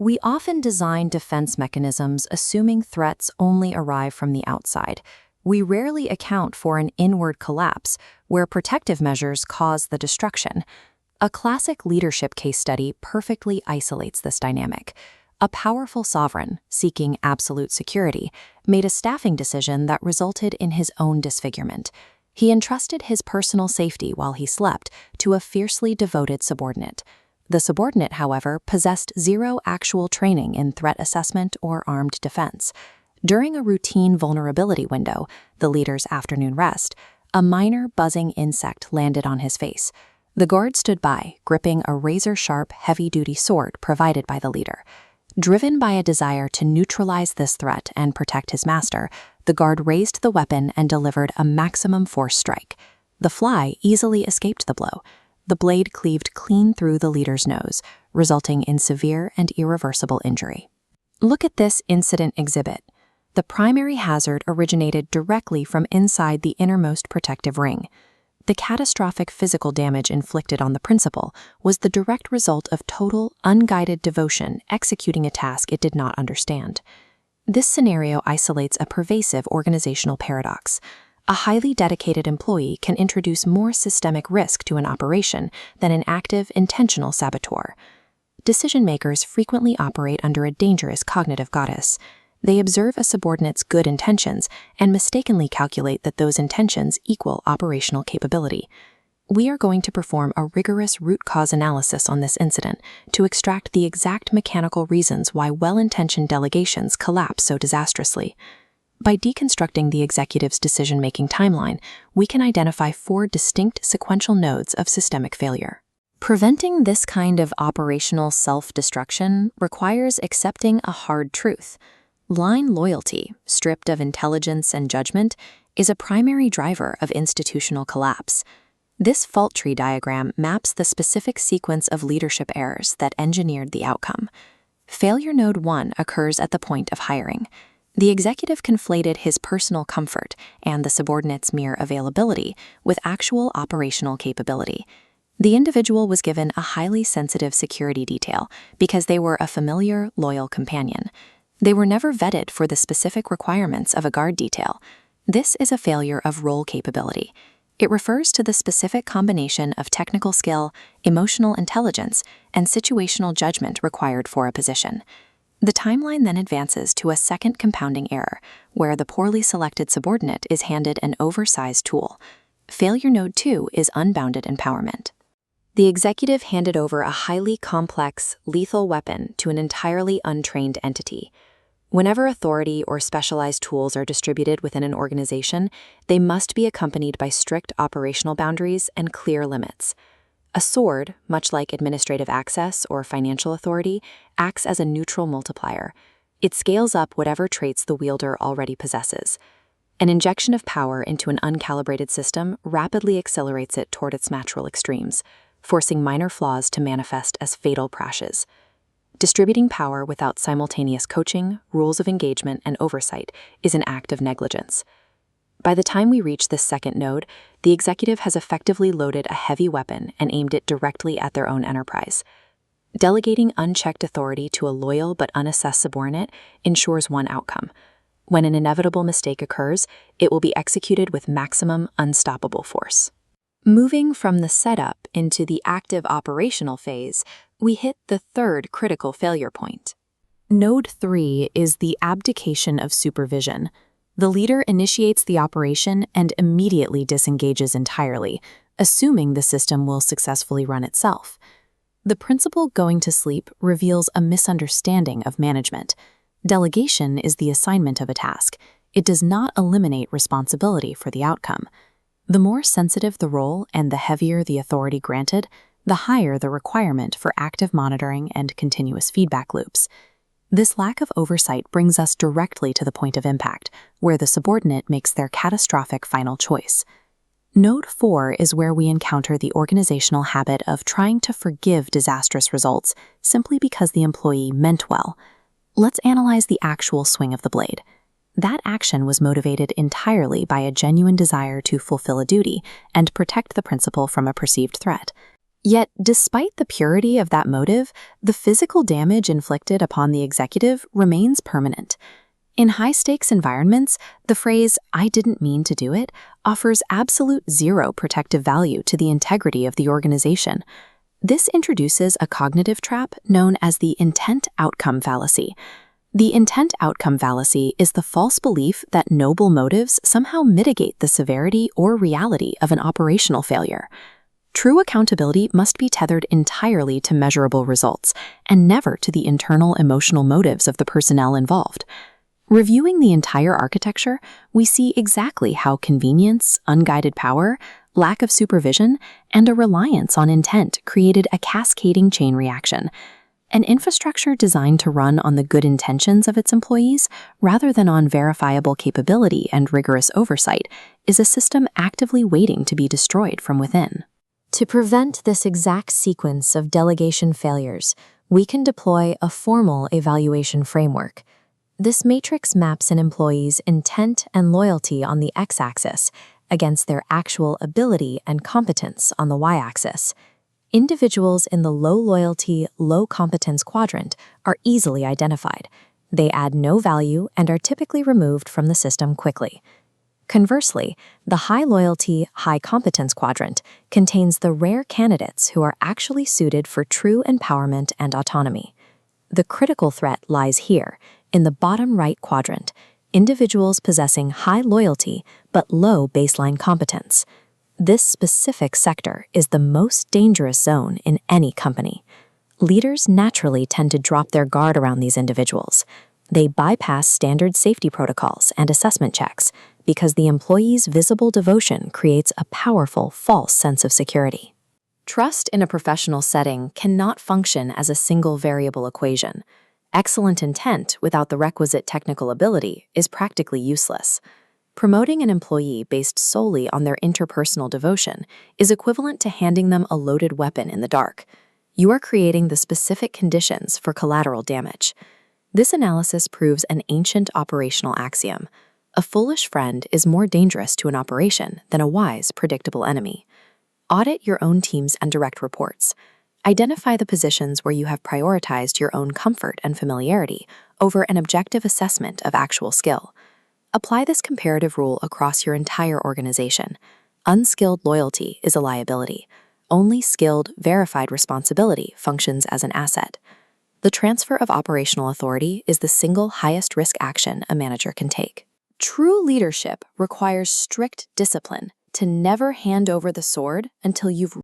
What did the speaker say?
We often design defense mechanisms assuming threats only arrive from the outside. We rarely account for an inward collapse where protective measures cause the destruction. A classic leadership case study perfectly isolates this dynamic. A powerful sovereign, seeking absolute security, made a staffing decision that resulted in his own disfigurement. He entrusted his personal safety while he slept to a fiercely devoted subordinate. The subordinate, however, possessed zero actual training in threat assessment or armed defense. During a routine vulnerability window, the leader's afternoon rest, a minor buzzing insect landed on his face. The guard stood by, gripping a razor-sharp, heavy-duty sword provided by the leader. Driven by a desire to neutralize this threat and protect his master, the guard raised the weapon and delivered a maximum force strike. The fly easily escaped the blow. The blade cleaved clean through the leader's nose, resulting in severe and irreversible injury. Look at this incident exhibit. The primary hazard originated directly from inside the innermost protective ring. The catastrophic physical damage inflicted on the principal was the direct result of total, unguided devotion executing a task it did not understand. This scenario isolates a pervasive organizational paradox. A highly dedicated employee can introduce more systemic risk to an operation than an active, intentional saboteur. Decision-makers frequently operate under a dangerous cognitive goddess. They observe a subordinate's good intentions and mistakenly calculate that those intentions equal operational capability. We are going to perform a rigorous root cause analysis on this incident to extract the exact mechanical reasons why well-intentioned delegations collapse so disastrously. By deconstructing the executive's decision-making timeline, we can identify 4 distinct sequential nodes of systemic failure. Preventing this kind of operational self-destruction requires accepting a hard truth. Line loyalty, stripped of intelligence and judgment, is a primary driver of institutional collapse. This fault tree diagram maps the specific sequence of leadership errors that engineered the outcome. Failure node 1 occurs at the point of hiring. The executive conflated his personal comfort and the subordinate's mere availability with actual operational capability. The individual was given a highly sensitive security detail because they were a familiar, loyal companion. They were never vetted for the specific requirements of a guard detail. This is a failure of role capability. It refers to the specific combination of technical skill, emotional intelligence, and situational judgment required for a position. The timeline then advances to a second compounding error, where the poorly selected subordinate is handed an oversized tool. Failure node 2 is unbounded empowerment. The executive handed over a highly complex, lethal weapon to an entirely untrained entity. Whenever authority or specialized tools are distributed within an organization, they must be accompanied by strict operational boundaries and clear limits. A sword, much like administrative access or financial authority, acts as a neutral multiplier. It scales up whatever traits the wielder already possesses. An injection of power into an uncalibrated system rapidly accelerates it toward its natural extremes, forcing minor flaws to manifest as fatal crashes. Distributing power without simultaneous coaching, rules of engagement, and oversight is an act of negligence. By the time we reach this second node, the executive has effectively loaded a heavy weapon and aimed it directly at their own enterprise. Delegating unchecked authority to a loyal but unassessed subordinate ensures one outcome. When an inevitable mistake occurs, it will be executed with maximum unstoppable force. Moving from the setup into the active operational phase, we hit the third critical failure point. Node 3 is the abdication of supervision. The leader initiates the operation and immediately disengages entirely, assuming the system will successfully run itself. The principle going to sleep reveals a misunderstanding of management. Delegation is the assignment of a task. It does not eliminate responsibility for the outcome. The more sensitive the role and the heavier the authority granted, the higher the requirement for active monitoring and continuous feedback loops. This lack of oversight brings us directly to the point of impact, where the subordinate makes their catastrophic final choice. Node 4 is where we encounter the organizational habit of trying to forgive disastrous results simply because the employee meant well. Let's analyze the actual swing of the blade. That action was motivated entirely by a genuine desire to fulfill a duty and protect the principal from a perceived threat. Yet, despite the purity of that motive, the physical damage inflicted upon the executive remains permanent. In high-stakes environments, the phrase, "I didn't mean to do it," offers absolute zero protective value to the integrity of the organization. This introduces a cognitive trap known as the intent-outcome fallacy. The intent-outcome fallacy is the false belief that noble motives somehow mitigate the severity or reality of an operational failure. True accountability must be tethered entirely to measurable results, and never to the internal emotional motives of the personnel involved. Reviewing the entire architecture, we see exactly how convenience, unguided power, lack of supervision, and a reliance on intent created a cascading chain reaction. An infrastructure designed to run on the good intentions of its employees, rather than on verifiable capability and rigorous oversight, is a system actively waiting to be destroyed from within. To prevent this exact sequence of delegation failures, we can deploy a formal evaluation framework. This matrix maps an employee's intent and loyalty on the x-axis against their actual ability and competence on the y-axis. Individuals in the low loyalty, low competence quadrant are easily identified. They add no value and are typically removed from the system quickly. Conversely, the high loyalty, high competence quadrant contains the rare candidates who are actually suited for true empowerment and autonomy. The critical threat lies here, in the bottom right quadrant, individuals possessing high loyalty but low baseline competence. This specific sector is the most dangerous zone in any company. Leaders naturally tend to drop their guard around these individuals. They bypass standard safety protocols and assessment checks because the employee's visible devotion creates a powerful false sense of security. Trust in a professional setting cannot function as a single variable equation. Excellent intent without the requisite technical ability is practically useless. Promoting an employee based solely on their interpersonal devotion is equivalent to handing them a loaded weapon in the dark. You are creating the specific conditions for collateral damage. This analysis proves an ancient operational axiom. A foolish friend is more dangerous to an operation than a wise, predictable enemy. Audit your own teams and direct reports. Identify the positions where you have prioritized your own comfort and familiarity over an objective assessment of actual skill. Apply this comparative rule across your entire organization. Unskilled loyalty is a liability. Only skilled, verified responsibility functions as an asset. The transfer of operational authority is the single highest risk action a manager can take. True leadership requires strict discipline to never hand over the sword until you've